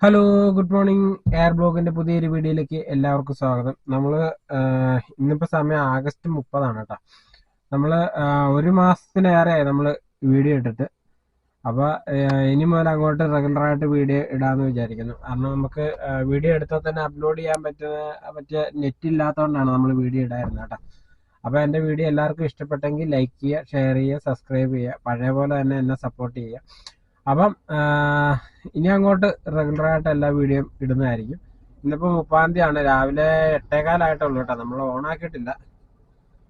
Hello, good morning. Air ബ്ലോഗിന്റെ പുതിയൊരു വീഡിയോയിലേക്ക് എല്ലാവർക്കും സ്വാഗതം. ഇന്നിപ്പോ സമയം ആഗസ്റ്റ് 30 കേട്ടോ. നമ്മള് ഒരു മാസത്തിലേറെയായി നമ്മള് വീഡിയോ ഇട്ടിട്ട്. അപ്പൊ ഇനി മുതൽ അങ്ങോട്ട് റെഗുലറായിട്ട് വീഡിയോ ഇടാന്ന് വിചാരിക്കുന്നു. കാരണം നമുക്ക് വീഡിയോ എടുത്താൽ തന്നെ അപ്ലോഡ് ചെയ്യാൻ പറ്റിയ നെറ്റ് ഇല്ലാത്തതുകൊണ്ടാണ് നമ്മൾ വീഡിയോ ഇടായിരുന്നത് കേട്ടോ. അപ്പൊ എന്റെ വീഡിയോ എല്ലാവർക്കും ഇഷ്ടപ്പെട്ടെങ്കിൽ ലൈക്ക് ചെയ്യുക, ഷെയർ ചെയ്യുക, സബ്സ്ക്രൈബ് ചെയ്യുക, പഴയ പോലെ തന്നെ എന്നെ സപ്പോർട്ട് ചെയ്യുക. അപ്പം ഇനി അങ്ങോട്ട് റെഗുലറായിട്ട് എല്ലാ വീഡിയോയും ഇടുന്നതായിരിക്കും. ഇന്നിപ്പോൾ 30 രാവിലെ 8:15 കേട്ടോ. നമ്മൾ ഓൺ ആക്കിയിട്ടില്ല.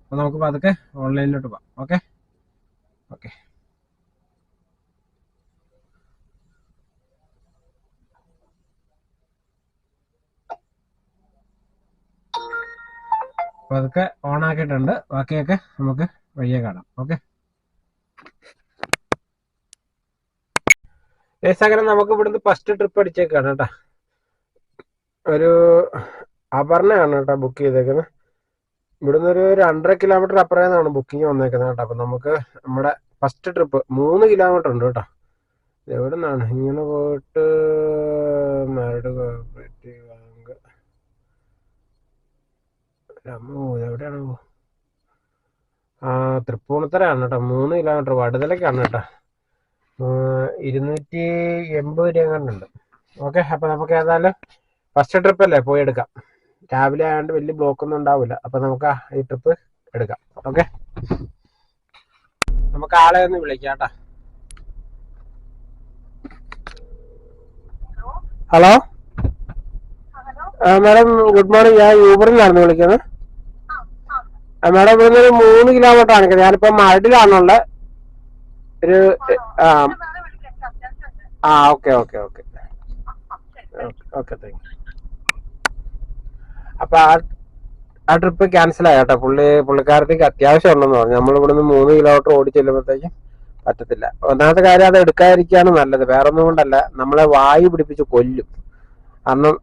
അപ്പോൾ നമുക്ക് പതുക്കെ ഓൺലൈനിലോട്ട് പോകാം. ഓക്കെ ഓക്കെ പതുക്കെ ഓൺ ആക്കിയിട്ടുണ്ട്. ബാക്കിയൊക്കെ നമുക്ക് വഴിയെ കാണാം. ഓക്കെ, അങ്ങനെ നമുക്ക് ഇവിടുന്ന് ഫസ്റ്റ് ട്രിപ്പ് അടിച്ചേക്കാണ് കേട്ടോ. ഒരു അപർണയാണ് കേട്ടോ ബുക്ക് ചെയ്തേക്കുന്നത്. ഇവിടുന്ന് ഒരു 2.5 കിലോമീറ്റർ അപ്പുറം നിന്നാണ് ബുക്കിംഗ് വന്നേക്കുന്നത് കേട്ടോ. അപ്പം നമുക്ക് നമ്മുടെ ഫസ്റ്റ് ട്രിപ്പ് 3 കിലോമീറ്റർ ഉണ്ട് കേട്ടോ. എവിടെ നിന്നാണ് ഇങ്ങനെ പോയിട്ട് മരട് കോഓപ്പറേറ്റീവ് ബാങ്ക് എവിടെയാണ്? തൃപ്പൂണിത്തറയാണ് കേട്ടോ. 3 കിലോമീറ്റർ വടുതലക്കാണ് കേട്ടോ. 280 രൂപ കണ്ടുണ്ട്. ഓക്കെ, അപ്പൊ നമുക്ക് ഏതായാലും ഫസ്റ്റ് ട്രിപ്പ് അല്ലേ, പോയി എടുക്കാം. രാവിലെ ആയതുകൊണ്ട് വലിയ ബ്ലോക്ക് ഒന്നും ഉണ്ടാവില്ല. അപ്പൊ നമുക്ക് ഈ ട്രിപ്പ് എടുക്കാം. ഓക്കെ, നമുക്ക് ആളെ ഒന്ന് വിളിക്കാം കേട്ടോ. Hello madam, good morning. ഞാൻ യൂബറിലായിരുന്നു വിളിക്കുന്നത്. മാഡം ഇവിടുന്ന് ഒരു 3 കിലോമീറ്റർ ആണ്. ഞാനിപ്പോ മരടിലാണുള്ളത്. ഒരു okay okay okay okay, thank you. അപ്പൊ ആ ട്രിപ്പ് ക്യാൻസൽ ആയി കേട്ടോ. പുള്ളിക്കാരത്തേക്ക് അത്യാവശ്യം ഉണ്ടെന്ന് പറഞ്ഞു. നമ്മളിവിടുന്ന് 3 കിലോമീറ്റർ ഓടി ചെല്ലുമ്പോഴത്തേക്കും പറ്റത്തില്ല. ഒന്നാമത്തെ കാര്യം അത് എടുക്കാതിരിക്കുകയാണ് നല്ലത്. വേറെ ഒന്നും കൊണ്ടല്ല, നമ്മളെ വായു പിടിപ്പിച്ച് കൊല്ലും. കാരണം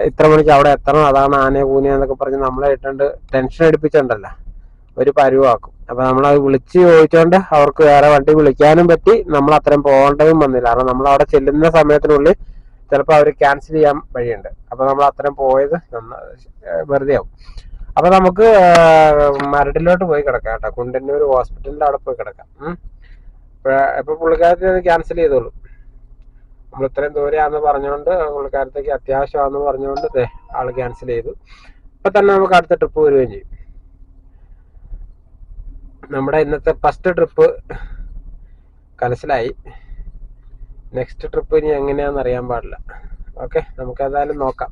ഇത്ര മണിക്ക് അവിടെ എത്തണം, അതാണ് ആനയെ കൂനിയെന്നൊക്കെ പറഞ്ഞ് നമ്മളെ ഇട്ടുകൊണ്ട് ടെൻഷൻ അടിപ്പിച്ചിട്ടുണ്ടല്ലോ, ഒരു പരുവാക്കും. അപ്പൊ നമ്മളത് വിളിച്ച് ചോദിച്ചോണ്ട് അവർക്ക് വേറെ വണ്ടി വിളിക്കാനും പറ്റി. നമ്മൾ അത്രയും പോകേണ്ടതും വന്നില്ല. കാരണം നമ്മൾ അവിടെ ചെല്ലുന്ന സമയത്തിനുള്ളിൽ ചിലപ്പോൾ അവർ ക്യാൻസൽ ചെയ്യാൻ വഴിയുണ്ട്. അപ്പൊ നമ്മൾ അത്രയും പോയത് വെറുതെ ആവും. അപ്പൊ നമുക്ക് മരടിലോട്ട് പോയി കിടക്കാം കേട്ടോ. കുണ്ടന്നൂർ ഹോസ്പിറ്റലിന്റെ അവിടെ പോയി കിടക്കാം. ഇപ്പൊ പുള്ളിക്കാരത്തെ ക്യാൻസൽ ചെയ്തോളൂ. നമ്മൾ ഇത്രയും ദൂരെയാന്ന് പറഞ്ഞുകൊണ്ട്, പുള്ളിക്കാരത്തേക്ക് അത്യാവശ്യമാണെന്ന് പറഞ്ഞുകൊണ്ട് ആള് ക്യാൻസൽ ചെയ്തു. ഇപ്പൊ തന്നെ നമുക്ക് അടുത്ത ട്രിപ്പ് വരികയും ചെയ്യും. നമ്മുടെ ഇന്നത്തെ ഫസ്റ്റ് ട്രിപ്പ് കലശലായി. നെക്സ്റ്റ് ട്രിപ്പ് ഇനി എങ്ങനെയാന്ന് അറിയാൻ പാടില്ല. ഓക്കെ, നമുക്ക് ഏതായാലും നോക്കാം.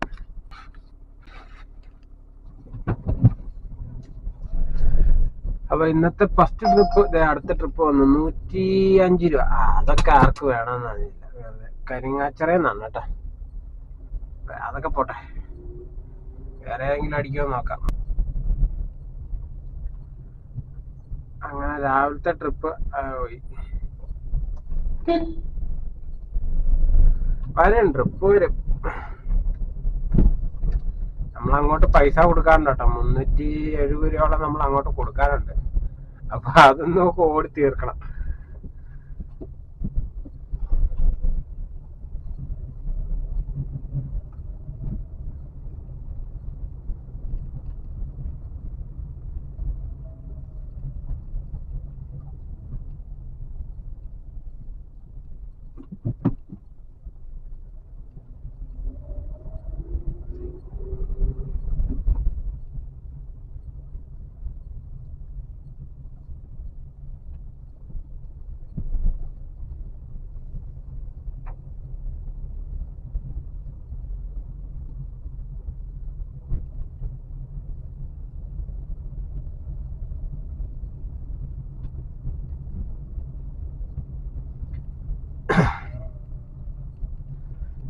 അപ്പൊ ഇന്നത്തെ ഫസ്റ്റ് ട്രിപ്പ്, അടുത്ത ട്രിപ്പ് വന്നു 105 രൂപ. അതൊക്കെ ആർക്ക് വേണമെന്നറിയില്ല. കരിങ്ങാച്ചറയെന്നാണ് കേട്ടോ. അതൊക്കെ പോട്ടെ, വേറെ ഏതെങ്കിലും അടിക്കുമോ നോക്കാം. അങ്ങനെ രാവിലത്തെ ട്രിപ്പ് പോയി. വരും ട്രിപ്പ് വരും. നമ്മളങ്ങോട്ട് പൈസ കൊടുക്കാറുണ്ട് കേട്ടോ. 370 രൂപയോളം നമ്മൾ അങ്ങോട്ട് കൊടുക്കാറുണ്ട്. അപ്പൊ അതൊന്നും ഓടി തീർക്കണം.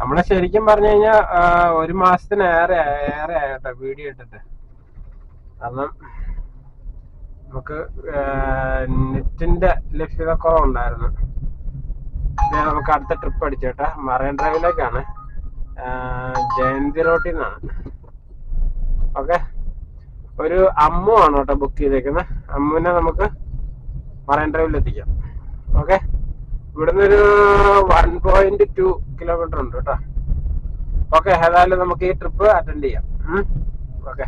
നമ്മളെ ശരിക്കും പറഞ്ഞു കഴിഞ്ഞാൽ ഒരു മാസത്തിന് ഏറെ ആയിട്ടോ വീഡിയോ ഇട്ടിട്ട്. കാരണം നമുക്ക് നെറ്റിന്റെ ലഭ്യത കുറവുണ്ടായിരുന്നു. നമുക്ക് അടുത്ത ട്രിപ്പ് അടിച്ചേട്ടാ. മറൈൻ ഡ്രൈവിലേക്കാണ്, ജയന്തി റോട്ടിൽ നിന്നാണ്. ഓക്കെ, ഒരു അമ്മു ആണ് കേട്ടോ ബുക്ക് ചെയ്തേക്കുന്നത്. അമ്മുവിനെ നമുക്ക് മറൈൻ ഡ്രൈവിൽ എത്തിക്കാം. ഓക്കെ, ഇവിടുന്ന് ഒരു 1.2 കിലോമീറ്റർ ഉണ്ട് കേട്ടോ. ഓക്കെ, ഏതായാലും നമുക്ക് ഈ ട്രിപ്പ് അറ്റൻഡ് ചെയ്യാം. ഓക്കെ,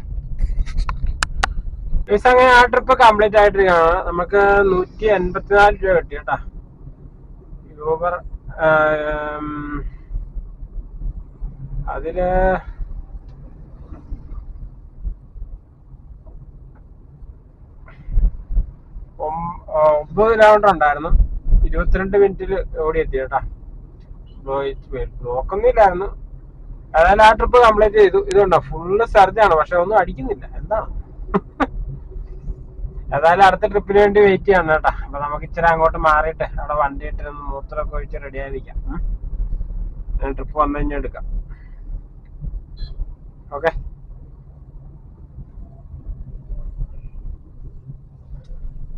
അങ്ങനെ ആ ട്രിപ്പ് കംപ്ലീറ്റ് ആയിട്ടിരിക്കുകയാണ്. നമുക്ക് 184 രൂപ കിട്ടി കേട്ടാ. യൂബർ അതില് 9 കിലോമീറ്റർ ഉണ്ടായിരുന്നു. 22 മിനിറ്റിൽ ഓടി എത്തി കേട്ടാ. ബ്ലോക്കൊന്നും ഇല്ലായിരുന്നു. അതായത് ആ ട്രിപ്പ് കംപ്ലീറ്റ് ചെയ്തു. ഇതുണ്ടോ, ഫുള്ള് സർജാണ്, പക്ഷെ ഒന്നും അടിക്കുന്നില്ല. എന്താണ്? ഏതായാലും അടുത്ത ട്രിപ്പിന് വേണ്ടി വെയിറ്റ് ചെയ്യണം കേട്ടാ. അപ്പൊ നമുക്ക് ഇച്ചിരി അങ്ങോട്ട് മാറിയിട്ട് അവിടെ വണ്ടി ഇട്ടിരുന്ന് മൂത്രമൊക്കെ ഒഴിച്ച് റെഡി ആയിരിക്കാം. ട്രിപ്പ് വന്നു കഴിഞ്ഞാൽ എടുക്കാം. ഓക്കെ,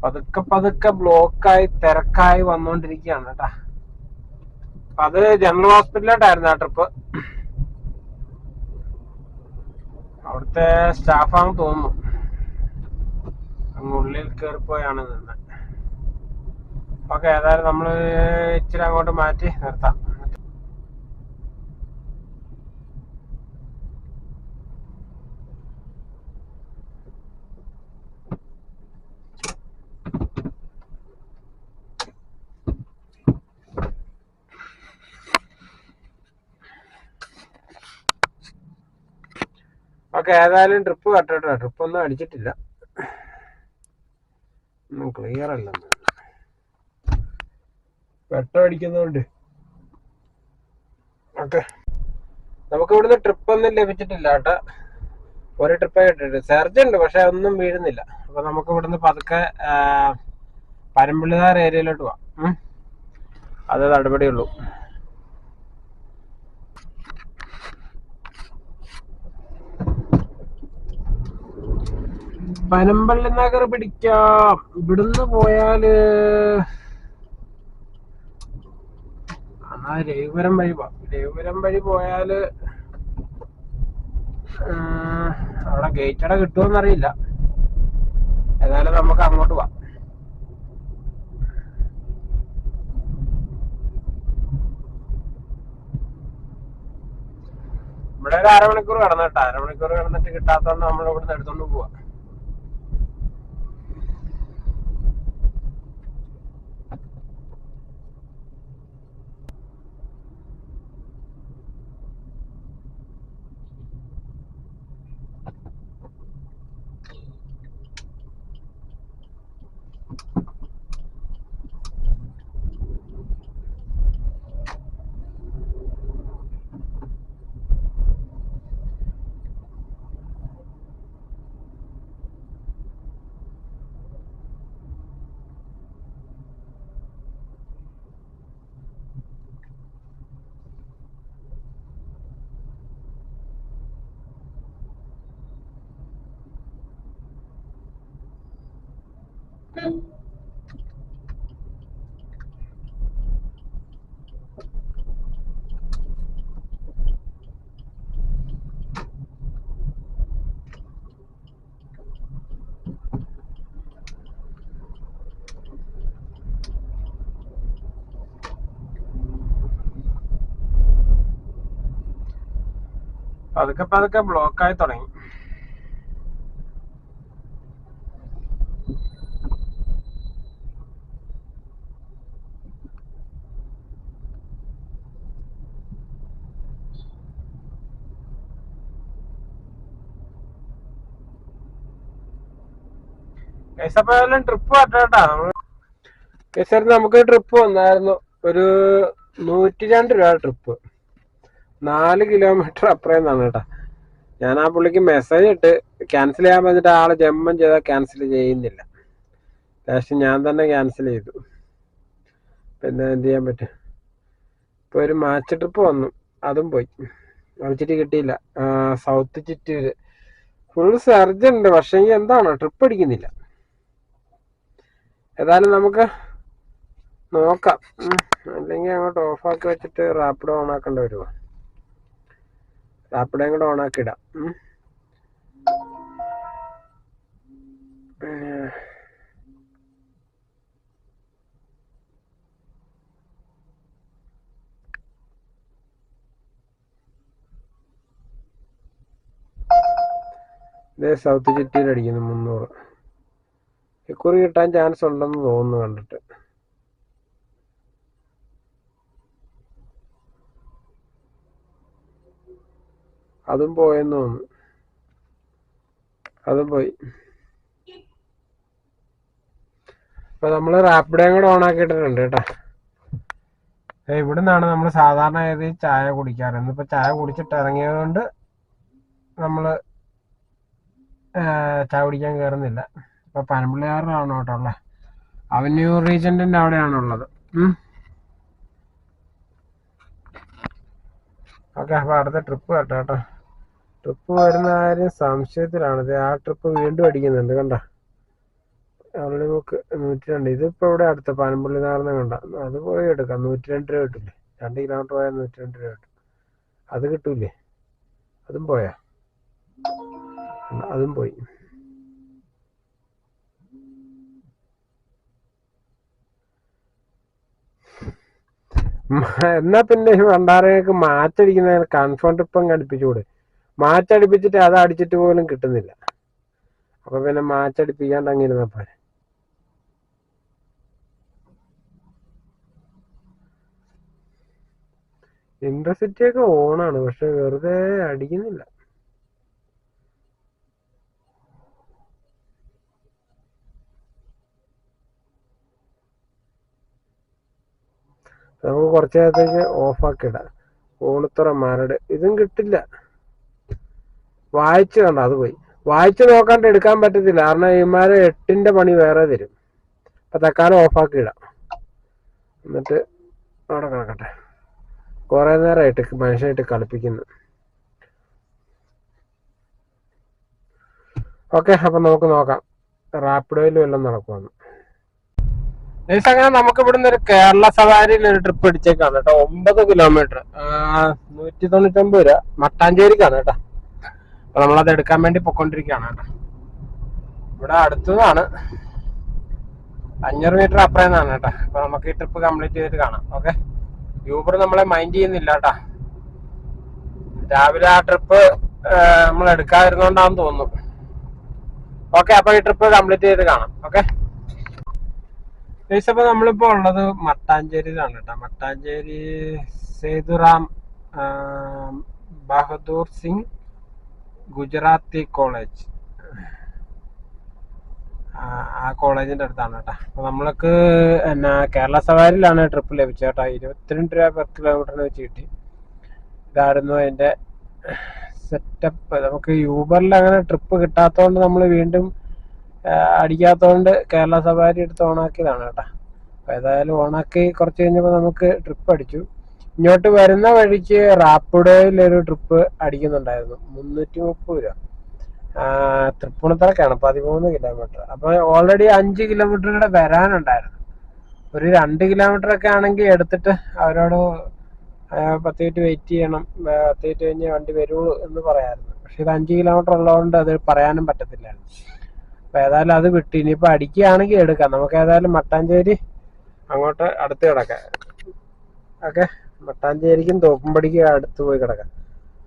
പതുക്കെ പതുക്കെ ബ്ലോക്കായി തിരക്കായി വന്നോണ്ടിരിക്കുകയാണ് കേട്ടാ. അത് ജനറൽ ഹോസ്പിറ്റലിലോട്ടായിരുന്നു ആ ട്രിപ്പ്. അവിടുത്തെ സ്റ്റാഫാണെന്ന് തോന്നുന്നു. അങ്ങ് ഉള്ളിൽ കയറിപ്പോയാണ് നിന്ന്. ഓക്കെ, ഏതായാലും നമ്മള് ഇച്ചിരി അങ്ങോട്ട് മാറ്റി നിർത്താം. ഓക്കെ, ഏതായാലും ട്രിപ്പ് കട്ടട്ടോ. ട്രിപ്പ് ഒന്നും അടിച്ചിട്ടില്ല, ഒന്നും ക്ലിയർ അല്ല. വെട്ടം അടിക്കുന്നോണ്ട്. ഓക്കെ, നമുക്ക് ഇവിടുന്ന് ട്രിപ്പ് ഒന്നും ലഭിച്ചിട്ടില്ല കേട്ടാ. ഒരു ട്രിപ്പേ കിട്ടിയിട്ട് സർജ് ഉണ്ട്, പക്ഷെ ഒന്നും വീഴുന്നില്ല. അപ്പൊ നമുക്ക് ഇവിടുന്ന് പതുക്കെ പരമ്പിള്ളിതാർ ഏരിയയിലോട്ട് പോവാം. അത് നടപടിയുള്ളൂ. പനമ്പള്ളി നഗർ പിടിക്കാം. ഇവിടുന്ന് പോയാല് രഘുപുരം വഴി പോവാം. രഘുപുരം വഴി പോയാല് അവിടെ ഗേറ്റട കിട്ടുമെന്നറിയില്ല. ഏതായാലും നമുക്ക് അങ്ങോട്ട് പോവാം. ഇവിടെ ഒരു അരമണിക്കൂർ കടന്നിട്ടാ. അരമണിക്കൂർ കടന്നിട്ട് കിട്ടാത്തോണ്ട് നമ്മൾ ഇവിടുന്ന് എടുത്തോണ്ട് പോവാ. പതുക്കെ പതുക്കെ ബ്ലോക്കായി തുടങ്ങി. കേസപ്പോയാലും ട്രിപ്പ് പറ്റാട്ടാ. കേസായിരുന്നു നമുക്ക് ട്രിപ്പ് വന്നായിരുന്നു. ഒരു 102 രൂപ ട്രിപ്പ്, 4 കിലോമീറ്റർ അപ്പുറം നിന്നാണ് കേട്ടാ. ഞാൻ ആ പുള്ളിക്ക് മെസ്സേജ് ഇട്ട് ക്യാൻസൽ ചെയ്യാൻ പറഞ്ഞിട്ട് ആള് ജമ്മം ചെയ്താൽ ക്യാൻസൽ ചെയ്യുന്നില്ല. ലാസ്റ്റ് ഞാൻ തന്നെ ക്യാൻസൽ ചെയ്തു. പിന്നെ എന്ത് ചെയ്യാൻ പറ്റും. ഇപ്പൊ ഒരു മാച്ച് ട്രിപ്പ് വന്നു, അതും പോയി. വിളിച്ചിട്ട് കിട്ടിയില്ല. സൗത്ത് ചിറ്റൂര് ഫുൾ സർജ് ഉണ്ട്, പക്ഷെ എന്താണ് ട്രിപ്പ് അടിക്കുന്നില്ല. ഏതായാലും നമുക്ക് നോക്കാം. അല്ലെങ്കിൽ അങ്ങോട്ട് ഓഫാക്കി വെച്ചിട്ട് റാപ്പിഡോ ഓൺ ആക്കേണ്ടി വരുമോ? റാപ്പിഡോയും കൂടെ ഓൺ ആക്കി ഇടാം. ഇതേ സൗത്ത് ചിറ്റിയിൽ അടിക്കുന്നു 300. ഇക്കുറി കിട്ടാൻ ചാൻസ് ഉണ്ടെന്ന് തോന്നുന്നു കണ്ടിട്ട്. അതും പോയെന്ന് തോന്നുന്നു. അതും പോയി. അപ്പൊ നമ്മള് റാപ്പിഡോയും കൂടെ ഓൺ ആക്കിയിട്ടിട്ടുണ്ട് കേട്ടാ. ഇവിടെ നിന്നാണ് നമ്മൾ സാധാരണ ഏത് ചായ കുടിക്കാറ്. ഇന്നിപ്പോ ചായ കുടിച്ചിട്ട് ഇറങ്ങിയത് കൊണ്ട് നമ്മള് ചായ കുടിക്കാൻ കയറുന്നില്ല. ഇപ്പൊ പനമ്പള്ളിയാറിലാണ് കേട്ടോ ഉള്ളത്. അവന്യൂ റീജന്റിന്റെ അവിടെയാണുള്ളത്. ഓക്കെ, അപ്പൊ അടുത്ത ട്രിപ്പ് കേട്ടോ. ട്രിപ്പ് വരുന്ന കാര്യം സംശയത്തിലാണ്. ആ ട്രിപ്പ് വീണ്ടും അടിക്കുന്നുണ്ട് കണ്ട. അവിടെ നമുക്ക് 102. ഇതിപ്പോ ഇവിടെ അടുത്ത പനമ്പള്ളി നാർന്ന് കണ്ട. അത് പോയി എടുക്കാം. 102 രൂപ കിട്ടില്ലേ? 2 കിലോമീറ്റർ പോയാൽ 102 രൂപ കിട്ടും. അത് കിട്ടൂലേ? അതും പോയാ? അതും പോയി. എന്നാ പിന്നെ ഭണ്ഡാരങ്ങൾക്ക് മാറ്റടിക്കുന്ന കൺഫേം ട്രിപ്പ് അങ്ങ് അടുപ്പിച്ചുകൂടെ? മാറ്റടിപ്പിച്ചിട്ട് അത് അടിച്ചിട്ട് പോലും കിട്ടുന്നില്ല. അപ്പൊ പിന്നെ മാറ്റടിപ്പിക്കാണ്ട് അങ്ങിരുന്നപ്പോ ഇന്റർസിറ്റി ഒക്കെ ഓണാണ്, പക്ഷെ വെറുതെ അടിക്കുന്നില്ല. നമുക്ക് കുറച്ചു നേരത്തേക്ക് ഓഫാക്കിടാം. ഓണത്തുറ മരട് ഇതും കിട്ടില്ല. വായിച്ചു കണ്ട, അത് പോയി. വായിച്ചു നോക്കാണ്ട് എടുക്കാൻ പറ്റത്തില്ല. കാരണം ഇമാര് 8ന്റെ പണി വേറെ തരും. അപ്പൊ തൽക്കാലം ഓഫാക്കിടാം. എന്നിട്ട് അവിടെ കിടക്കട്ടെ. കുറെ നേരമായിട്ട് മനുഷ്യനായിട്ട് കളിപ്പിക്കുന്നു. ഓക്കെ, അപ്പൊ നമുക്ക് നോക്കാം റാപ്പിഡോയിലും എല്ലാം നടക്കുമെന്ന്. അങ്ങനെ നമുക്ക് ഇവിടുന്ന് ഒരു കേരള സവാരിയിൽ ഒരു ട്രിപ്പ് അടിച്ചേക്കാണ് കേട്ടോ. 9 കിലോമീറ്റർ 199 രൂപ മട്ടാഞ്ചേരിക്കാണ് കേട്ടോ. അപ്പൊ നമ്മളത് എടുക്കാൻ വേണ്ടി പൊക്കോണ്ടിരിക്കുകയാണ് കേട്ടോ. ഇവിടെ അടുത്തതാണ്, 500 മീറ്റർ അപ്പുറം നിന്നാണ് കേട്ടോ. അപ്പൊ നമുക്ക് ഈ ട്രിപ്പ് കംപ്ലീറ്റ് ചെയ്തിട്ട് കാണാം. ഓക്കെ, യൂബർ നമ്മളെ മൈൻഡ് ചെയ്യുന്നില്ല കേട്ടാ. രാവിലെ ആ ട്രിപ്പ് നമ്മൾ എടുക്കാതിരുന്നോണ്ടാന്ന് തോന്നുന്നു. ഓക്കെ, അപ്പൊ ഈ ട്രിപ്പ് കംപ്ലീറ്റ് ചെയ്ത് കാണാം. ഓക്കെ, അപ്പൊ നമ്മളിപ്പോ ഉള്ളത് മട്ടാഞ്ചേരിയിലാണ് കേട്ടോ. മട്ടാഞ്ചേരി സേതുറാം ബഹദൂർ സിംഗ് ഗുജറാത്തി കോളേജ്, ആ കോളേജിന്റെ അടുത്താണ് കേട്ടോ. അപ്പൊ നമ്മൾക്ക് എന്നാ കേരള സവാരിയിലാണ് ട്രിപ്പ് ലഭിച്ചത് കേട്ടോ. 22 രൂപ പെർ കിലോമീറ്ററിന് വെച്ച് കിട്ടി. ഇതായിരുന്നു അതിന്റെ സെറ്റപ്പ്. നമുക്ക് യൂബറിൽ അങ്ങനെ ട്രിപ്പ് കിട്ടാത്തതുകൊണ്ട് നമ്മൾ വീണ്ടും അടിക്കാത്തതുകൊണ്ട് കേരള സവാരി എടുത്ത് ഓണാക്കിയതാണ് കേട്ടോ. അപ്പൊ ഏതായാലും ഓണാക്കി കുറച്ച് കഴിഞ്ഞപ്പോൾ നമുക്ക് ട്രിപ്പ് അടിച്ചു. ഇങ്ങോട്ട് വരുന്ന വഴിക്ക് റാപ്പിഡോയിൽ ഒരു ട്രിപ്പ് അടിക്കുന്നുണ്ടായിരുന്നു. 330 രൂപ. തൃപ്പൂണിത്തറക്കാണ്, 13 കിലോമീറ്റർ. അപ്പൊ ഓൾറെഡി 5 കിലോമീറ്റർ കൂടെ വരാനുണ്ടായിരുന്നു. ഒരു 2 കിലോമീറ്റർ ഒക്കെ ആണെങ്കിൽ എടുത്തിട്ട് അവരോട് 10 മിനിറ്റ് വെയിറ്റ് ചെയ്യണം, 10 മിനിറ്റ് കഴിഞ്ഞ് വണ്ടി വരുള്ളൂ എന്ന് പറയാമായിരുന്നു. പക്ഷെ ഇത് 5 കിലോമീറ്റർ ഉള്ളതുകൊണ്ട് അത് പറയാനും പറ്റത്തില്ലായിരുന്നു. അപ്പൊ ഏതായാലും അത് വിട്ട് ഇനിയിപ്പോ അടിക്കുകയാണെങ്കിൽ എടുക്കാം. നമുക്ക് ഏതായാലും മട്ടാഞ്ചേരി അങ്ങോട്ട് അടുത്ത് കിടക്കാം. ഓക്കെ, മട്ടാഞ്ചേരിക്കും തോപ്പുംപടിക്കും അടുത്ത് പോയി കിടക്കാം.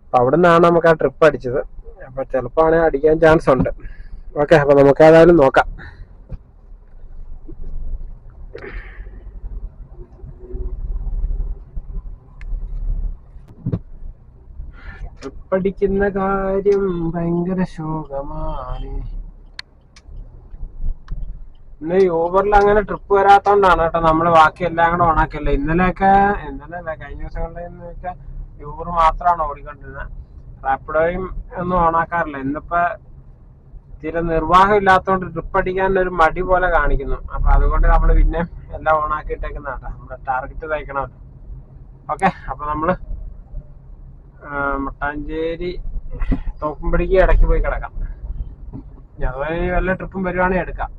അപ്പൊ അവിടെ നിന്നാണ് നമുക്ക് ആ ട്രിപ്പ് അടിച്ചത്. അപ്പൊ ചിലപ്പോ ആണെങ്കിൽ അടിക്കാൻ ചാൻസ് ഉണ്ട്. ഓക്കെ, അപ്പൊ നമുക്ക് ഏതായാലും നോക്കാം. ട്രിപ്പ് അടിക്കുന്ന കാര്യം ഭയങ്കര ശോകമാണ്. ഇന്ന് യൂബറിൽ അങ്ങനെ ട്രിപ്പ് വരാത്തോണ്ടാണ് കേട്ടോ നമ്മള് ബാക്കി എല്ലാം കൂടെ ഓണാക്കിയല്ലേ. ഇന്നലെ കഴിഞ്ഞ ദിവസങ്ങളിലൊക്കെ യൂബർ മാത്രമാണ് ഓടിക്കൊണ്ടിരുന്നത്. റാപ്പിഡോയും ഒന്നും ഓണാക്കാറില്ല. ഇന്നിപ്പോ തീരെ നിർവാഹം ഇല്ലാത്തതുകൊണ്ട് ട്രിപ്പ് അടിക്കാൻ ഒരു മടി പോലെ കാണിക്കുന്നു. അപ്പൊ അതുകൊണ്ട് നമ്മൾ പിന്നെ എല്ലാം ഓണാക്കിയിട്ടേക്കുന്നതാട്ടോ. നമ്മുടെ ടാർഗറ്റ് തയ്ക്കണമല്ലോ. ഓക്കെ, അപ്പൊ നമ്മള് മട്ടാഞ്ചേരി തോപ്പുംപടിക്ക് ഇടയ്ക്ക് പോയി കിടക്കാം. അതുപോലെ വല്ല ട്രിപ്പും വരുവാണെങ്കിൽ എടുക്കാം.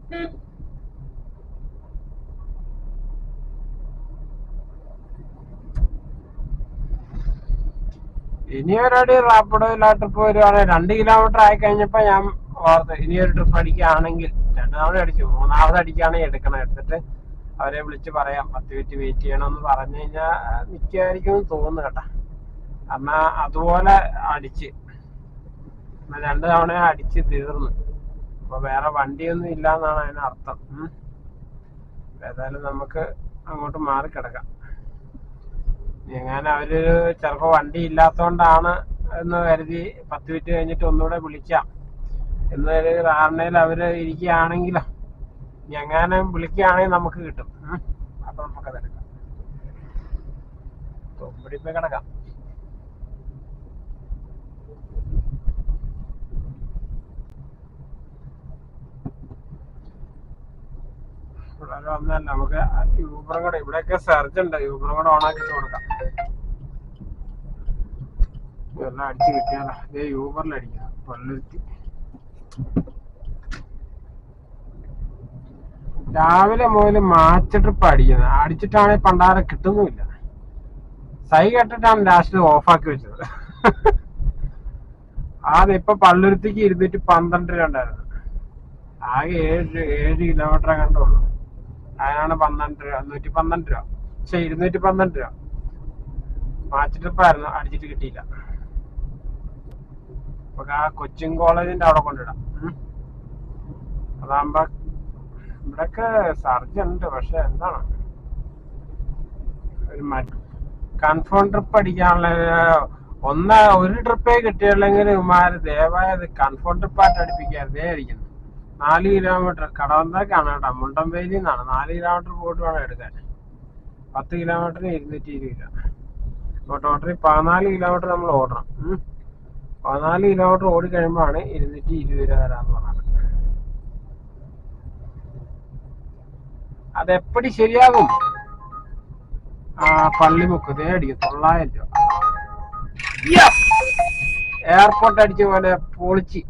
ഇനി ഒരടി റാപ്പിഡോ ഇല്ല ട്രിപ്പ് വരുവാണെങ്കിൽ 2 കിലോമീറ്റർ ആയി കഴിഞ്ഞപ്പോ ഞാൻ ഓർത്ത് ഇനിയൊരു ട്രിപ്പ് അടിക്കുകയാണെങ്കിൽ 2 തവണ അടിച്ചു, 3ാമത് അടിക്കുകയാണെങ്കിൽ എടുക്കണം. എടുത്തിട്ട് അവരെ വിളിച്ച് പറയാം 10 മിനിറ്റ് വെയിറ്റ് ചെയ്യണമെന്ന് പറഞ്ഞു കഴിഞ്ഞാൽ നിൽക്കുമായിരിക്കും തോന്നുന്നു കേട്ടാ. കാരണം അതുപോലെ അടിച്ച് 2 തവണ അടിച്ച് തീർന്നു. അപ്പൊ വേറെ വണ്ടിയൊന്നും ഇല്ല എന്നാണ് അതിനർത്ഥം. ഏതായാലും നമുക്ക് അങ്ങോട്ട് മാറിക്കിടക്കാം. എങ്ങനെ അവര് ചിലപ്പോ വണ്ടി ഇല്ലാത്തോണ്ടാണ് എന്ന് കരുതി 10 മിനിറ്റ് കഴിഞ്ഞിട്ട് ഒന്നുകൂടെ വിളിക്കാം എന്നൊരു ധാരണയിൽ അവര് ഇരിക്കുകയാണെങ്കിലോ, എങ്ങനെ വിളിക്കുകയാണെങ്കിൽ നമുക്ക് കിട്ടും. അപ്പൊ നമുക്കത് എടുക്കാം. തൊമ്പിടിപ്പോ കിടക്കാം. ഇവിടെ വന്നല്ല നമുക്ക് യൂബറും കൂടെ, ഇവിടെയൊക്കെ സെർച്ച് ഉണ്ട്, യൂബറും കൂടെ ഓണാക്കിട്ട് കൊടുക്കാം. എല്ലാം അടിച്ചു കിട്ടിയാലോ. ഇതേ യൂബറിൽ അടിക്കാം. കൊല്ലത്തി രാവിലെ മുതൽ മാച്ച് ട്രിപ്പ് അടിക്കുന്നത്. അടിച്ചിട്ടാണെങ്കിൽ പണ്ടാരം കിട്ടുന്നുമില്ല. സൈ കെട്ടിട്ടാണ് ലാസ്റ്റ് ഓഫാക്കി വെച്ചത്. ഇപ്പൊ പള്ളുരുത്തിക്ക് 212 രൂപ ഉണ്ടായിരുന്നു. ആകെ 7 കിലോമീറ്റർ കണ്ടുള്ളൂ. അതിനാണ് 12 രൂപ, 112 രൂപ. 212 രൂപ മാച്ച് ട്രിപ്പായിരുന്നു. അടിച്ചിട്ട് കിട്ടിയില്ല. നമുക്ക് ആ കൊച്ചിൻ കോളേജിന്റെ അവിടെ കൊണ്ടിടാം. അതാകുമ്പോ ഇവിടൊക്കെ സർജ് ഉണ്ട്. പക്ഷെ എന്താണ് ഒരു കൺഫേം ട്രിപ്പ് അടിക്കാനുള്ള ഒരു ട്രിപ്പേ കിട്ടിയുള്ളെങ്കിൽ ഇവന്മാര് ദയവായത് കൺഫേം ട്രിപ്പായിട്ട് അടുപ്പിക്കാറ്. അടിക്കുന്നു 4 കിലോമീറ്റർ കടവന്താക്കാണ് കേട്ടോ. മുണ്ടംവേലിയിൽ നിന്നാണ് 4 കിലോമീറ്റർ പോയിട്ട് വേണം എടുക്കാൻ. 10 കിലോമീറ്ററിന് 220 രൂപ. അപ്പോൾ ടോട്ടലി 14 കിലോമീറ്റർ നമ്മൾ ഓടണം. 14 കിലോമീറ്റർ ഓടിക്കഴിയുമ്പോഴാണ് 220 രൂപ തരാന്ന് പറഞ്ഞത്. അതെപ്പടി ശരിയാകും? പള്ളിമുക്ക് ദേ അടിക്കും 900 രൂപ. എയർപോർട്ട് അടിച്ച പോലെ പൊളിച്ച്.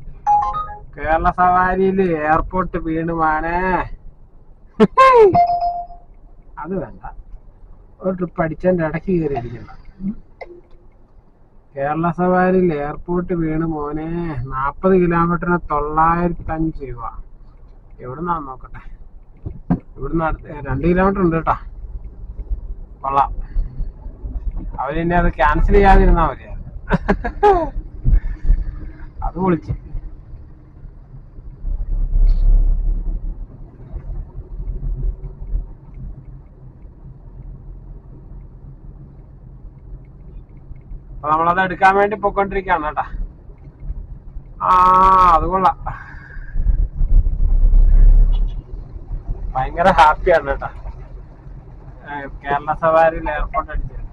കേരള സവാരിയില് എയർപോർട്ട് വീണുമാണ്. അത് വേണ്ട, ഒരു ട്രിപ്പ് അടിച്ചതിന്റെ ഇടയ്ക്ക് കയറി അടിക്കണ്ട. കേരള സവാരിയിൽ എയർപോർട്ട് വീണ് മോനെ. 40 കിലോമീറ്ററിന് 905 രൂപ. എവിടുന്നാന്ന് നോക്കട്ടെ. ഇവിടുന്ന് 2 കിലോമീറ്റർ ഉണ്ട് കേട്ടാ. കൊള്ളാം. അവരിന്നെ അത് ക്യാൻസൽ ചെയ്യാതിരുന്നാ മതിയായിരുന്നു. അത് പൊളിച്ച്. അപ്പൊ നമ്മളത് എടുക്കാൻ വേണ്ടി പൊക്കോണ്ടിരിക്കുകയാണ് കേട്ടാ. അത് കൊള്ളാം. ഭയങ്കര ഹാപ്പിയാണ് കേട്ടാ. കേരള സവാരിയിൽ എയർപോർട്ട് അടിച്ചത്.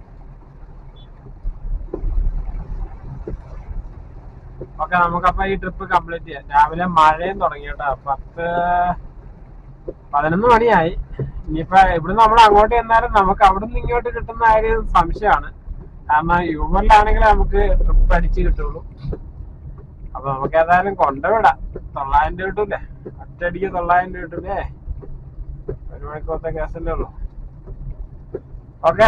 ഓക്കെ, നമുക്കപ്പൊ ഈ ട്രിപ്പ് കംപ്ലീറ്റ് ചെയ്യാം. രാവിലെ മഴയും തുടങ്ങി കേട്ടോ. 11 മണിയായി. ഇനിയിപ്പോ ഇവിടുന്ന് നമ്മൾ അങ്ങോട്ട് ചെന്നാലും നമുക്ക് അവിടുന്ന് ഇങ്ങോട്ട് കിട്ടുന്ന കാര്യം സംശയമാണ്. കാരണം യൂബറിലാണെങ്കിൽ നമുക്ക് ട്രിപ്പ് അടിച്ച് കിട്ടുള്ളൂ. അപ്പൊ നമുക്ക് ഏതായാലും കൊണ്ടുവിടാം. 900 രൂപ കിട്ടൂലേ? ഒറ്റയടിക്ക് 900 രൂപ കിട്ടൂലേ? 1 മണിക്കൂറത്തെ കേസല്ലേ ഉള്ളൂ. ഓക്കെ,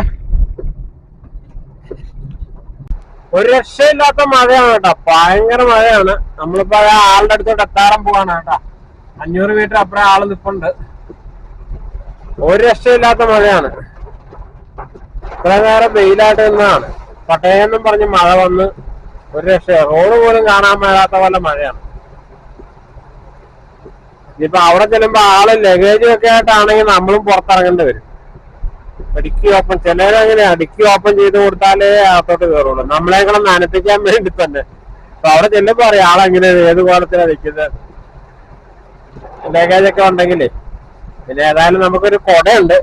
ഒരു രക്ഷയില്ലാത്ത മഴയാണ് കേട്ടോ. ഭയങ്കര മഴയാണ്. നമ്മളിപ്പോ ആളുടെ അടുത്തോട്ട് എത്താറാൻ പോവാണ് കേട്ടോ. 500 മീറ്റർ അപ്പുറം ആള് നിപ്പുണ്ട്. ഒരു രക്ഷയില്ലാത്ത മഴയാണ്. ഇത്ര നേരം വെയിലായിട്ട് നിന്നാണ്. പട്ടയെന്നും പറഞ്ഞ് മഴ വന്ന് ഒരു രക്ഷ. റോഡ് പോലും കാണാൻ മേലാത്ത പോലെ മഴയാണ്. ഇനിയിപ്പോ അവിടെ ചെല്ലുമ്പോ ആള് ലഗേജും ഒക്കെ ആയിട്ടാണെങ്കിൽ നമ്മളും പുറത്തിറങ്ങേണ്ടി വരും. ഡിക്കി ഓപ്പൺ, ചിലരങ്ങനെയാ ഡിക്കി ഓപ്പൺ ചെയ്ത് കൊടുത്താലേ അകത്തോട്ട് കയറുള്ളൂ. നമ്മളെക്കൂടെ നനപ്പിക്കാൻ വേണ്ടി തന്നെ. അപ്പൊ അവിടെ ചെല്ലുമ്പോ അറിയാം ആളെങ്ങനെ ഏത് കോലത്തിലാ നിൽക്കുന്നത്. ലഗേജൊക്കെ ഉണ്ടെങ്കിലേ. പിന്നെ ഏതായാലും നമുക്കൊരു കൊടയുണ്ട്.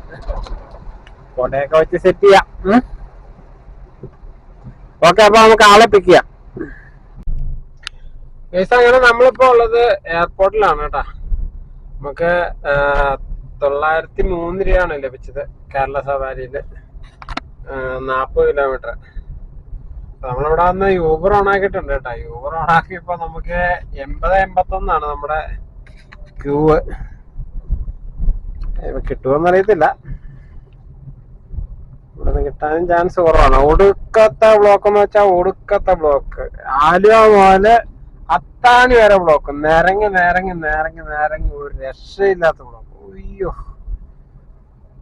കൊടയൊക്കെ വെച്ച് സെറ്റ് ചെയ്യാം. ഓക്കെ, അപ്പൊ നമുക്ക് ആളെ പിക്ക് ചെയ്യാം. അങ്ങനെ നമ്മളിപ്പോ ഉള്ളത് എയർപോർട്ടിലാണ് കേട്ടാ. നമുക്ക് 903 രൂപയാണ് ലഭിച്ചത് കേരള സവാരിയില്. 40 കിലോമീറ്റർ. നമ്മളിവിടെ വന്ന് യൂബർ ഓണാക്കിയിട്ടുണ്ട് കേട്ടോ. യൂബർ ഓണാക്കിയപ്പോ നമുക്ക് 80-81 നമ്മുടെ ക്യൂവ്. കിട്ടുമെന്നറിയത്തില്ല. ഇവിടുന്ന് കിട്ടാനും ചാൻസ് കുറവാണ്. ഒടുക്കത്തെ ബ്ലോക്ക് എന്ന് വെച്ചാൽ ഒടുക്കത്തെ ബ്ലോക്ക്. ആലുവ പോലെ അത്താണി വരെ ബ്ലോക്ക്. നിരങ്ങി നിരങ്ങി നിരങ്ങി നിരങ്ങി ഒരു രക്ഷയില്ലാത്ത ബ്ലോക്ക്. അയ്യോ,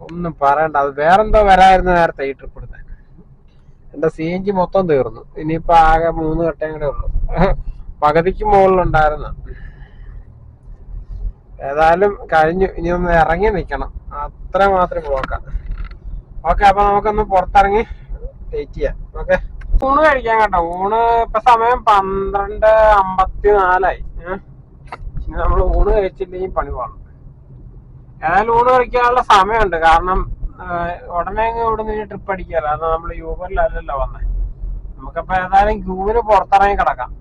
ഒന്നും പറയണ്ട. അത് വേറെന്തോ വരായിരുന്നു നേരത്തെ ഈ ട്രിപ്പ് എടുത്താൽ. എന്റെ CNG മൊത്തം തീർന്നു. ഇനിയിപ്പോ ആകെ 3 ഘട്ടം കൂടെ ഉള്ളു. പകുതിക്ക് മുകളിലുണ്ടായിരുന്നു. ഏതായാലും കഴിഞ്ഞു. ഇനി ഒന്ന് ഇറങ്ങി നിൽക്കണം. അത്ര മാത്രമേ ബ്ലോക്കാണ്. ഓക്കെ, അപ്പൊ നമുക്കൊന്ന് പുറത്തിറങ്ങി വെയിറ്റ് ചെയ്യാം. ഓക്കെ, ഊണ് കഴിക്കാൻ കേട്ടോ. ഊണ് ഇപ്പൊ സമയം 12:54. ഇനി നമ്മൾ ഊണ് കഴിച്ചില്ലെങ്കിൽ പണി പാടും. ഏതായാലും ഊണ് കഴിക്കാനുള്ള സമയമുണ്ട്. കാരണം ഉടനെ ഇവിടെ നിന്ന് ട്രിപ്പ് അടിക്കാല്ലോ. അത് നമ്മൾ യൂബറിലല്ലല്ലോ വന്നേ. നമുക്കപ്പോ ഏതായാലും ക്യൂവിന് പുറത്തിറങ്ങി കിടക്കാം.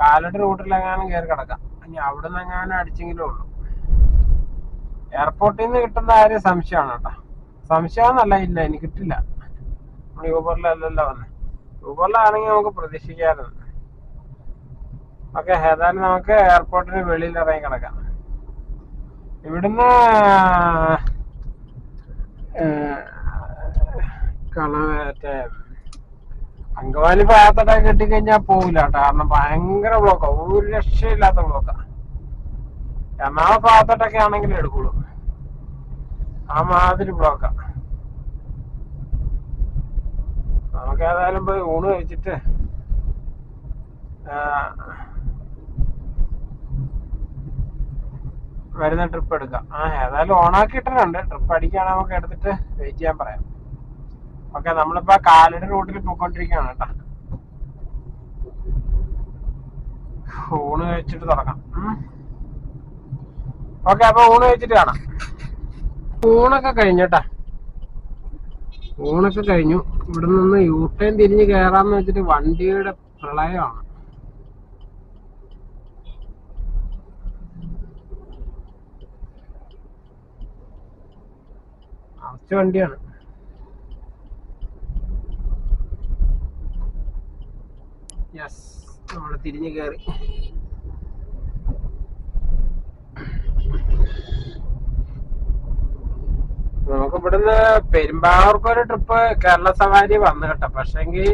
കാലടി റൂട്ടിലെങ്ങാനും കയറി കിടക്കാം. ഇനി അവിടെ നിന്ന് എങ്ങാനും അടിച്ചെങ്കിലേ ഉള്ളൂ. എയർപോർട്ടിൽ നിന്ന് കിട്ടുന്ന കാര്യം സംശയമാണ് കേട്ടോ. സംശയമെന്നല്ല, ഇല്ല, ഇനി കിട്ടില്ല. നമ്മൾ യൂബറിലല്ലല്ലോ വന്നേ. യൂബറിലാണെങ്കിൽ നമുക്ക് പ്രതീക്ഷിക്കാമായിരുന്നു. ഓക്കെ, ഏതായാലും നമുക്ക് എയർപോർട്ടിന് വെളിയിൽ ഇറങ്ങി കിടക്കാം. ഇവിടുന്ന് മറ്റേ അങ്കമാലി ഭാഗത്തോട്ടൊക്കെ കിട്ടിക്കഴിഞ്ഞാൽ പോകില്ല കേട്ടോ. കാരണം ഭയങ്കര ബ്ലോക്കാ, ഒരു രക്ഷയില്ലാത്ത ബ്ലോക്കാ. എറണാകുളം ഭാഗത്തോട്ടൊക്കെ ആണെങ്കിലും എടുക്കുള്ളൂ. ആ മാതിരി ബ്ലോക്കാ. നമുക്ക് ഏതായാലും പോയി ഊണ് കഴിച്ചിട്ട് വരുന്ന ട്രിപ്പ് എടുക്കാം. ഏതായാലും ഓണാക്കിയിട്ടുണ്ട്. ട്രിപ്പ് അടിക്കുകയാണെങ്കിൽ നമുക്ക് എടുത്തിട്ട് വെയിറ്റ് ചെയ്യാൻ പറയാം. ഓക്കെ, നമ്മളിപ്പോ കാലടി റൂട്ടിൽ പോയിക്കൊണ്ടിരിക്കുകയാണ് കേട്ടോ. ഊണ് കഴിച്ചിട്ട് തുടങ്ങാം. ഓക്കെ, അപ്പൊ ഊണ് കഴിച്ചിട്ട് കാണാം. ഊണൊക്കെ കഴിഞ്ഞേട്ടാ. ഊണൊക്കെ കഴിഞ്ഞു. ഇവിടെ നിന്ന് യൂട്ടേൺ തിരിഞ്ഞ് കയറാന്ന് വെച്ചിട്ട് വണ്ടിയുടെ പ്രളയമാണ്. കുറച്ച് വണ്ടിയാണ്. യെസ്, നമ്മള് തിരിഞ്ഞ് കയറി. നമുക്ക് ഇവിടുന്ന് പെരുമ്പാവൂർക്ക് ഒരു ട്രിപ്പ് കേരള സവാരി വന്നു കേട്ടോ. പക്ഷെങ്കിൽ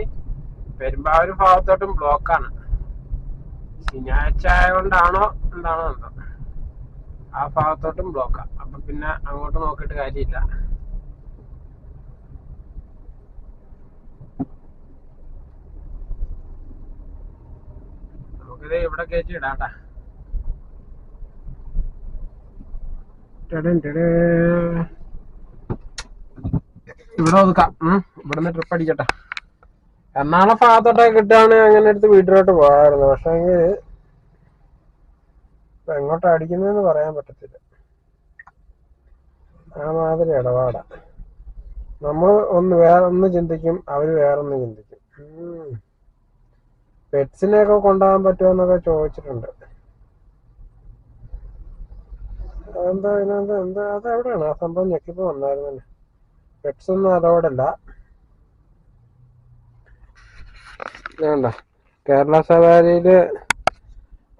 പെരുമ്പാവൂർ ഭാഗത്തോട്ടും ബ്ലോക്കാണ്. ശനിയാഴ്ച ആയതുകൊണ്ടാണോ എന്താണോ എന്തോ, ആ ഭാഗത്തോട്ടും ബ്ലോക്കാ. അപ്പൊ പിന്നെ അങ്ങോട്ട് നോക്കിയിട്ട് കാര്യമില്ല. നമുക്കിത് ഇവിടെ കയറ്റി ഇടാട്ടാ. ഇവിടെ ഒതുക്കാം. ഇവിടുന്ന് ട്രിപ്പ് അടിക്കട്ടെ. എറണാകുളം ഭാഗത്തോട്ടൊക്കെ കിട്ടുകയാണെങ്കിൽ അങ്ങനെ എടുത്ത് വീട്ടിലോട്ട് പോകാമായിരുന്നു. പക്ഷെ ഇപ്പൊ എങ്ങോട്ടാ അടിക്കുന്നതെന്ന് പറയാൻ പറ്റത്തില്ല. ആ മാതിരി ഇടപാടാ. നമ്മൾ വേറൊന്ന് ചിന്തിക്കും, അവര് വേറൊന്ന് ചിന്തിക്കും. പെറ്റ്സിനെയൊക്കെ കൊണ്ടുപോകാൻ പറ്റുമോന്നൊക്കെ ചോദിച്ചിട്ടുണ്ട്. അതെന്താ എന്താ അതെവിടെയാണ് ആ സംഭവം? ഞെക്കിപ്പോ വന്നായിരുന്നല്ലേ. പെറ്റ്സ് ഒന്നും അലോഡല്ല. വേണ്ട, കേരള സവാരിയില്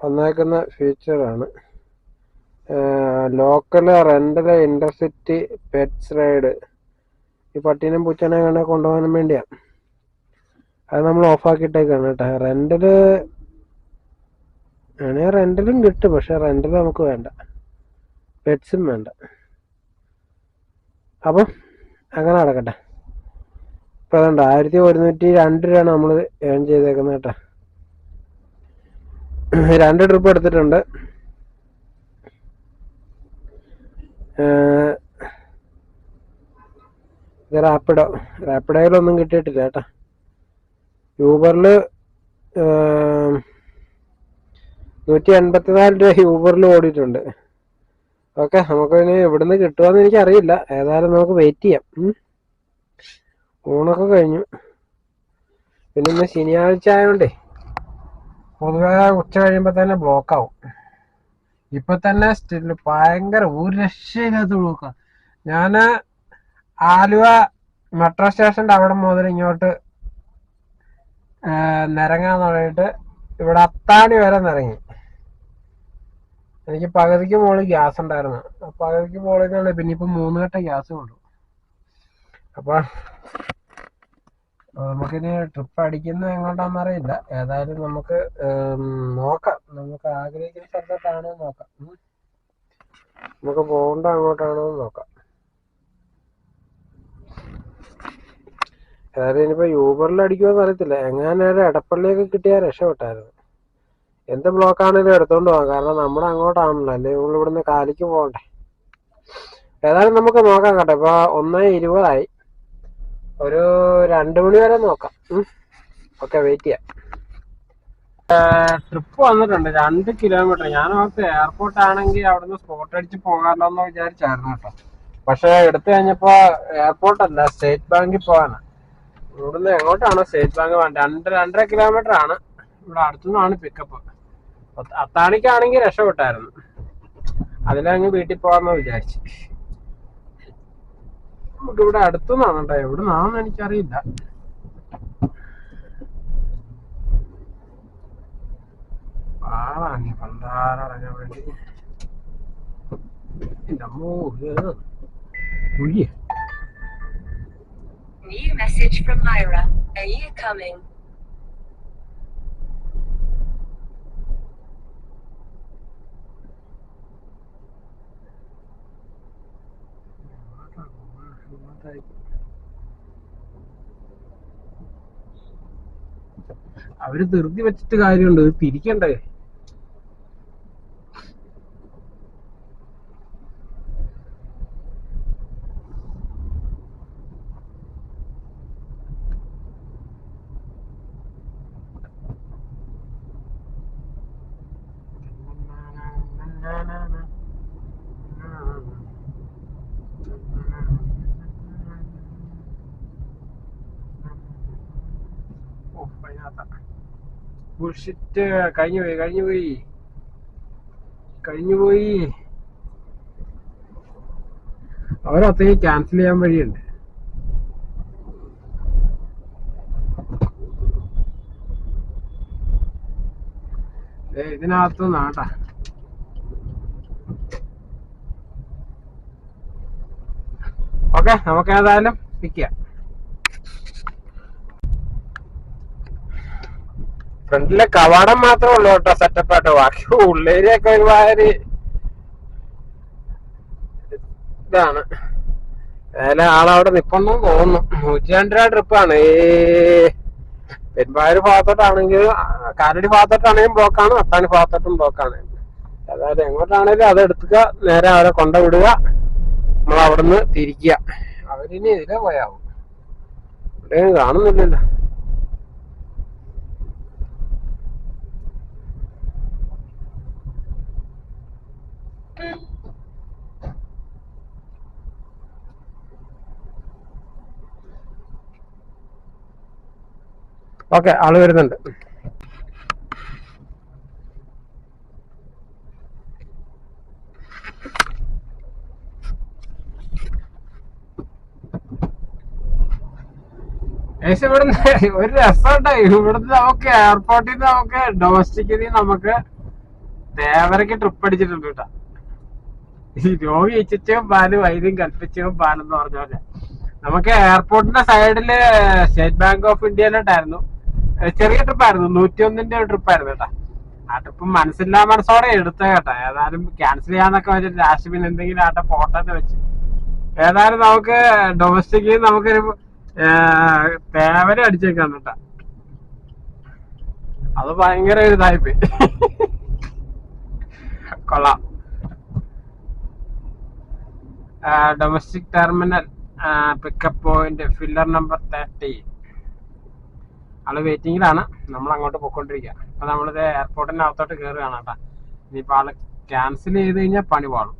വന്നേക്കുന്ന ഫീച്ചറാണ് local, rental, intercity, pets ride. ഈ പട്ടീനും പൂച്ചനെ കണ്ടെ കൊണ്ടുപോകാനും വേണ്ടിയാ. അത് നമ്മൾ ഓഫാക്കിയിട്ടേക്കാണ് കേട്ടോ. റെന്റലും കിട്ടും. പക്ഷെ റെന്റൽ നമുക്ക് വേണ്ട, പെറ്റ്സും വേണ്ട. അപ്പം അങ്ങനെ നടക്കട്ടെ. ഇപ്പൊ അതുകൊണ്ട് 1102 രൂപയാണ് നമ്മൾ ഏൺ ചെയ്തേക്കുന്നത് കേട്ടോ. 2 ട്രിപ്പ് എടുത്തിട്ടുണ്ട്. ഇത് റാപ്പിഡോയിലൊന്നും കിട്ടിയിട്ടില്ല കേട്ടോ. യൂബറില് 184 രൂപ യൂബറിൽ ഓടിയിട്ടുണ്ട്. ഓക്കെ, നമുക്ക് ഇനി ഇവിടുന്ന് കിട്ടുമെന്ന് എനിക്കറിയില്ല. ഏതായാലും നമുക്ക് വെയിറ്റ് ചെയ്യാം. ഊണൊക്കെ കഴിഞ്ഞു. പിന്നെ ഇന്ന് ശനിയാഴ്ച ആയതുകൊണ്ടേ പൊതുവെ ഉച്ച കഴിയുമ്പോ തന്നെ ബ്ലോക്ക് ആവും. ഇപ്പൊ തന്നെ സ്റ്റിൽ ഭയങ്കര ഒരു രക്ഷയില്ലാത്ത ബ്ലോക്കാ. ഞാന് ആലുവ മെട്രോ സ്റ്റേഷന്റെ അവിടെ മുതൽ ഇങ്ങോട്ട് നിരങ്ങാന്ന് പറഞ്ഞിട്ട് ഇവിടെ അത്താണി വരെ നിരങ്ങി. എനിക്ക് പകുതിക്ക് മുകളിൽ ഗ്യാസ് ഉണ്ടായിരുന്നു. പകുതിക്ക് മുകളിൽ നിന്നാണ് പിന്നെ ഇപ്പൊ 3 ഘട്ട ഗ്യാസ് കൊണ്ടു. അപ്പൊ നമുക്കിനി ട്രിപ്പ് അടിക്കുന്നത് എങ്ങോട്ടാന്നറിയില്ല. ഏതായാലും നമുക്ക് നോക്കാം. നമുക്ക് ആഗ്രഹിക്കുന്ന സ്ഥലത്താണോ നോക്കാം. നമുക്ക് പോകേണ്ട അങ്ങോട്ടാണോ നോക്കാം. ഏതായാലും ഇനിയിപ്പോ യൂബറിൽ അടിക്കുമെന്ന് അറിയത്തില്ല. എങ്ങാനും എടപ്പള്ളിയൊക്കെ കിട്ടിയാൽ രക്ഷപ്പെട്ടായിരുന്നു. എന്ത് ബ്ലോക്ക് ആണെങ്കിലും എടുത്തോണ്ട് പോകാം. കാരണം നമ്മുടെ അങ്ങോട്ടാണല്ലോ, അല്ലെ നമ്മൾ ഇവിടുന്ന് കാലിക്ക് പോകണ്ടേ. ഏതായാലും നമുക്ക് നോക്കാം കേട്ടോ. ഇപ്പൊ 1:20 ഒരു 2 മണി വരെ നോക്കാം. ഓക്കെ, വെയിറ്റ് ചെയ്യാം. ട്രിപ്പ് വന്നിട്ടുണ്ട് 2 കിലോമീറ്റർ. ഞാൻ ഓർത്ത് എയർപോർട്ട് ആണെങ്കിൽ അവിടുന്ന് സ്പോട്ട് അടിച്ച് പോകാമല്ലോ എന്ന് വിചാരിച്ചായിരുന്നു കേട്ടോ. പക്ഷെ എടുത്തു കഴിഞ്ഞപ്പോ എയർപോർട്ട് അല്ല, സ്റ്റേറ്റ് ബാങ്കിൽ പോകാനാണ്. ഇവിടുന്ന് എങ്ങോട്ടാണ് സ്റ്റേറ്റ് ബാങ്ക് വേണ്ട? 2-2.5 കിലോമീറ്റർ ആണ്. ഇവിടെ അടുത്തുനിന്നാണ് പിക്കപ്പ്. അത്താണിക്കാണെങ്കിൽ രക്ഷപ്പെട്ടായിരുന്നു. അതിലങ്ങ് വീട്ടിൽ പോകാമെന്ന് വിചാരിച്ചു. നമുക്ക് ഇവിടെ അടുത്തുനിന്നാണ് കേട്ടോ. എവിടെ നിന്നാണെന്ന് എനിക്കറിയില്ല. ആളാണ് പണ്ടാറടങ്ങാൻ വേണ്ടി. New message from Myra. Are you coming? അവര് ധൃതി വെച്ചിട്ട് കാര്യമുണ്ട്, തിരിക്കണ്ടേ. ബുൾഷിറ്റ്. കഴിഞ്ഞുപോയി. അവരത്തേക്ക് ക്യാൻസൽ ചെയ്യാൻ വഴിയുണ്ട്. ഇതിനകത്ത് നാട്ടാ. ഓക്കെ, നമുക്ക് ഏതായാലും പിക്ക് ചെയ്യാം. ഫ്രണ്ടിലെ കവാടം മാത്രമേ ഉള്ളൂ കേട്ടോ സെറ്റപ്പ് ആട്ടോ. ബാക്കി ഉള്ളേരിയൊക്കെ ഒരുമാതിരി ഇതാണ്. ഏതായാലും ആളവിടെ നിപ്പൊന്നും തോന്നുന്നു. 102 രൂപ ട്രിപ്പാണ്. ഈ പെരുമ്പാവൂർ ഭാഗത്തോട്ടാണെങ്കിൽ, കാലടി ഭാഗത്തോട്ടാണെങ്കിലും ബ്ലോക്കാണ്, അത്താണി ഭാഗത്തോട്ടും ബ്ലോക്കാണ്. ഏതായാലും എങ്ങോട്ടാണേലും അത് എടുക്കുക, നേരെ അവരെ കൊണ്ടുവിടുക, നമ്മൾ അവിടുന്ന് തിരിക്കുക. അവരിനി ഇതിലേ പോയാവും. ഇവിടെയും കാണുന്നില്ലല്ലോ. ഓക്കെ, ആള് വരുന്നുണ്ട്. ഏകദേശം ഇവിടുന്ന് ഒരു രസമുണ്ടായി. ഇവിടുന്ന് നമുക്ക് എയർപോർട്ടിൽ നിന്ന് നമുക്ക് ഡൊമസ്റ്റിക്കിൽ നമുക്ക് തേവരക്ക് ട്രിപ്പ് അടിച്ചിട്ടുണ്ട് കേട്ടോ. ഈ രോഗി ഇച്ചവും പാല് വൈദ്യം കൽപ്പിച്ചവും പാലെന്ന് പറഞ്ഞ പോലെ നമുക്ക് എയർപോർട്ടിന്റെ സൈഡില് സ്റ്റേറ്റ് ബാങ്ക് ഓഫ് ഇന്ത്യയിലോട്ടായിരുന്നു. ചെറിയ ട്രിപ്പായിരുന്നു, 101ന്റെ ട്രിപ്പായിരുന്നു കേട്ടോ. ആ ട്രിപ്പ് മനസ്സില്ലാ മനസ്സോടെ എടുത്ത കേട്ടോ. ഏതായാലും ക്യാൻസൽ ചെയ്യാന്നൊക്കെ വെച്ചിട്ട് ലാസ്റ്റ് പിന്നെ എന്തെങ്കിലും ആട്ടെ പോട്ടെന്ന് വെച്ച് ഏതായാലും നമുക്ക് ഡൊമസ്റ്റിക്കിൽ നമുക്കൊരു തേവര അടിച്ചേക്കാണ് കേട്ടോ. അത് ഭയങ്കര ഒരു ഇതായിപ്പോയി. കൊള്ളാം. Domestic terminal pickup point filler number 30. ആള് വെയിറ്റിംഗിലാണ്. നമ്മൾ അങ്ങോട്ട് പോയിക്കൊണ്ടിരിക്കുക. അപ്പൊ നമ്മളിത് എയർപോർട്ടിന്റെ അകത്തോട്ട് കയറുകയാണ് കേട്ടോ. ഇനിയിപ്പോ ആള് ക്യാൻസൽ ചെയ്ത് കഴിഞ്ഞാൽ പണി പാടും.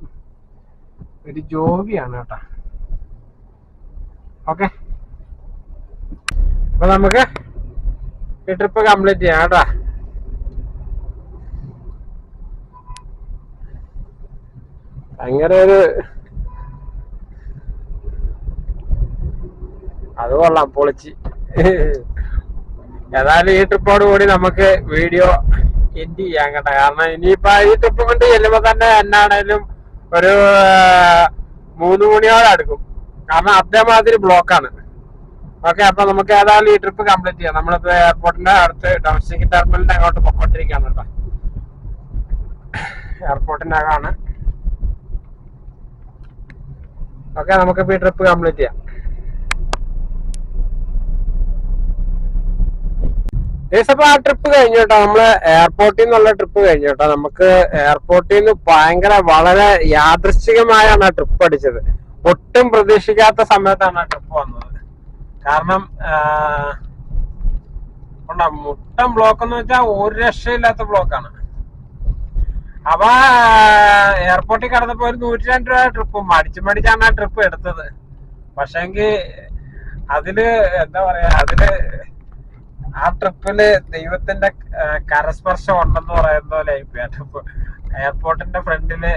ഒരു ജോഗിയാണ് കേട്ടോ. ഓക്കെ, അപ്പൊ നമുക്ക് ഈ ട്രിപ്പ് കംപ്ലീറ്റ് ചെയ്യാം കേട്ടോ. ഭയങ്കര ഒരു അത് കൊള്ളാം, പൊളിച്ച്. ഏതായാലും ഈ ട്രിപ്പോട് കൂടി നമുക്ക് വീഡിയോ എൻഡ് ചെയ്യാൻ കേട്ടോ. കാരണം ഇനിയിപ്പോ ഈ ട്രിപ്പ് കൊണ്ട് ചെല്ലുമ്പോ തന്നെ എന്നാണേലും ഒരു 3 മണിയോടെ അടുക്കും. കാരണം അതേമാതിരി ബ്ലോക്കാണ്. ഓക്കെ, അപ്പൊ നമുക്ക് ഏതായാലും ഈ ട്രിപ്പ് കംപ്ലീറ്റ് ചെയ്യാം. നമ്മളിപ്പോ എയർപോർട്ടിന്റെ അടുത്ത് ഡൊമസ്റ്റിക് ടെർമിനലിന്റെ അങ്ങോട്ട് പൊക്കോണ്ടിരിക്കുകയാണ് കേട്ടോ. എയർപോർട്ടിനകമാണ്. ഓക്കെ, നമുക്കിപ്പോ ഈ ട്രിപ്പ് കംപ്ലീറ്റ് ചെയ്യാം. അപ്പൊ ആ ട്രിപ്പ് കഴിഞ്ഞു കേട്ടോ. നമ്മള് എയർപോർട്ടിൽ നിന്നുള്ള ട്രിപ്പ് കഴിഞ്ഞു കേട്ടോ. നമുക്ക് എയർപോർട്ടിൽ നിന്ന് വളരെ യാദൃശ്ചികമായാണ് ആ ട്രിപ്പ് അടിച്ചത്. ഒട്ടും പ്രതീക്ഷിക്കാത്ത സമയത്താണ് ആ ട്രിപ്പ് വന്നത്. കാരണം മുട്ടം ബ്ലോക്ക് എന്ന് വെച്ചാൽ ഒരു രക്ഷയില്ലാത്ത ബ്ലോക്കാണ്. അപ്പൊ എയർപോർട്ടിൽ കടന്നപ്പോ ഒരു 102 രൂപ ട്രിപ്പ് മടിച്ചാണ് ആ ട്രിപ്പ് എടുത്തത്. പക്ഷെങ്കിൽ അതില് എന്താ പറയാ, ആ ട്രിപ്പില് ദൈവത്തിന്റെ കരസ്പർശം ഉണ്ടെന്ന് പറയുന്ന പോലെ ആയിപ്പോയി ആ ട്രിപ്പ്. എയർപോർട്ടിന്റെ ഫ്രണ്ടില്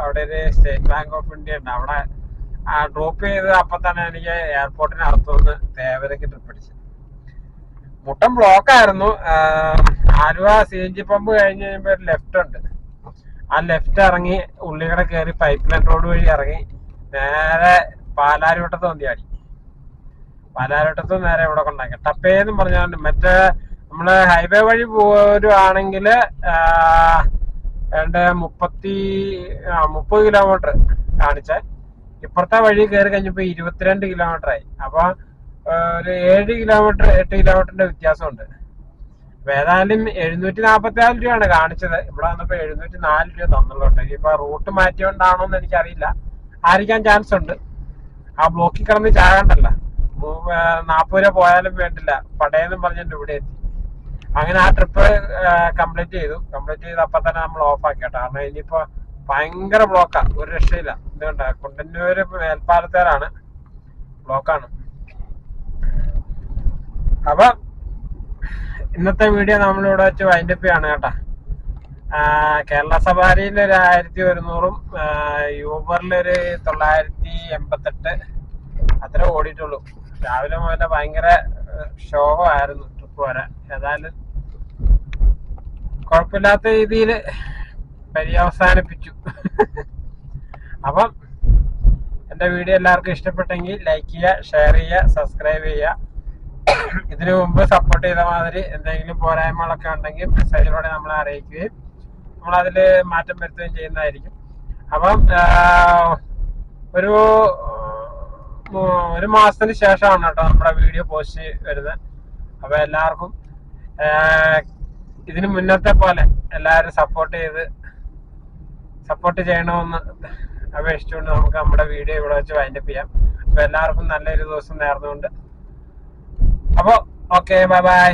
അവിടെ ഒരു സ്റ്റേറ്റ് ബാങ്ക് ഓഫ് ഇന്ത്യ ഉണ്ട്. അവിടെ ഡ്രോപ്പ് ചെയ്ത് അപ്പൊ തന്നെ എനിക്ക് എയർപോർട്ടിന് അകത്തുനിന്ന് തേവരക്ക് ട്രിപ്പ് അടിച്ചു. മുട്ടം ബ്ലോക്ക് ആയിരുന്നു. ആലുവ CNG പമ്പ് കഴിഞ്ഞ് കഴിയുമ്പോ ഒരു ലെഫ്റ്റ് ഉണ്ട്. ആ ലെഫ്റ്റ് ഇറങ്ങി ഉള്ളിക്കട കയറി പൈപ്പ് ലൈൻ റോഡ് വഴി ഇറങ്ങി നേരെ പാലാരിവട്ടത്ത് വന്നിയാടി. പാലാരിവട്ടത്ത് നേരെ ഇവിടെ കൊണ്ടാക്കി ടപ്പേന്നും പറഞ്ഞാൽ മറ്റേ നമ്മള് ഹൈവേ വഴി പോരുവാണെങ്കിൽ 30 കിലോമീറ്റർ കാണിച്ചേ. ഇപ്പുറത്തെ വഴി കയറി കഴിഞ്ഞപ്പോ 22 കിലോമീറ്റർ ആയി. അപ്പൊ ഒരു 8 കിലോമീറ്ററിന്റെ വ്യത്യാസമുണ്ട്. അപ്പൊ ഏതായാലും 744 രൂപയാണ് കാണിച്ചത്. ഇവിടെ വന്നപ്പോ 704 രൂപ തന്നുള്ളൂ. ഇനിയിപ്പോ റൂട്ട് മാറ്റിയോണ്ടാണോന്ന് എനിക്കറിയില്ല. ആയിരിക്കാൻ ചാൻസ് ഉണ്ട്. ആ ബ്ലോക്കിൽ കിടന്ന് ചാകണ്ടല്ല. 40 രൂപ പോയാലും വേണ്ടില്ല പടയെന്നും പറഞ്ഞിട്ട് ഇവിടെ എത്തി. അങ്ങനെ ആ ട്രിപ്പ് കംപ്ലീറ്റ് ചെയ്തു അപ്പൊ തന്നെ നമ്മൾ ഓഫ് ആക്കി കേട്ടോ. കാരണം ഇനിയിപ്പോ ഭയങ്കര ബ്ലോക്കാ, ഒരു രക്ഷയില്ല. എന്തുകൊണ്ട് കുണ്ടന്നൂര് മേൽപ്പാലത്തേലാണ് ബ്ലോക്കാണ്. അപ്പൊ ഇന്നത്തെ വീഡിയോ നമ്മളിവിടെ വെച്ച് വൈൻഡപ്പ് ചെയ്യാണ് കേട്ടാ. കേരള സഫാരിയിൽ ഒരു 1100-ഉം യൂബറിലൊരു 988 അത്ര ഓടിയിട്ടുള്ളൂ. രാവിലെ മുതലേ ഭയങ്കര ശോകമായിരുന്നു ട്രിപ്പ് വരാൻ. ഏതായാലും കുഴപ്പമില്ലാത്ത രീതിയിൽ പര്യവസാനിപ്പിച്ചു. അപ്പം എൻ്റെ വീഡിയോ എല്ലാവർക്കും ഇഷ്ടപ്പെട്ടെങ്കിൽ ലൈക്ക് ചെയ്യുക, ഷെയർ ചെയ്യുക, സബ്സ്ക്രൈബ് ചെയ്യുക. ഇതിനു മുമ്പ് സപ്പോർട്ട് ചെയ്ത മാതിരി എന്തെങ്കിലും പോരായ്മകളൊക്കെ ഉണ്ടെങ്കിൽ മെസ്സേജിലൂടെ നമ്മളെ അറിയിക്കുകയും നമ്മളതിൽ മാറ്റം വരുത്തുകയും ചെയ്യുന്നതായിരിക്കും. അപ്പം ഒരു മാസത്തിന് ശേഷമാണ് കേട്ടോ നമ്മുടെ വീഡിയോ പോസ്റ്റ് വരുന്നത്. അപ്പൊ എല്ലാവർക്കും ഇതിന് മുന്നത്തെ പോലെ എല്ലാവരും സപ്പോർട്ട് ചെയ്യണമെന്ന് അപേക്ഷിച്ചുകൊണ്ട് നമുക്ക് നമ്മുടെ വീഡിയോ ഇവിടെ വെച്ച് വൈൻഡപ്പ് ചെയ്യാം. അപ്പൊ എല്ലാവർക്കും നല്ലൊരു ദിവസം നേർന്നുകൊണ്ട് അപ്പൊ ഓക്കെ, ബൈ ബൈ.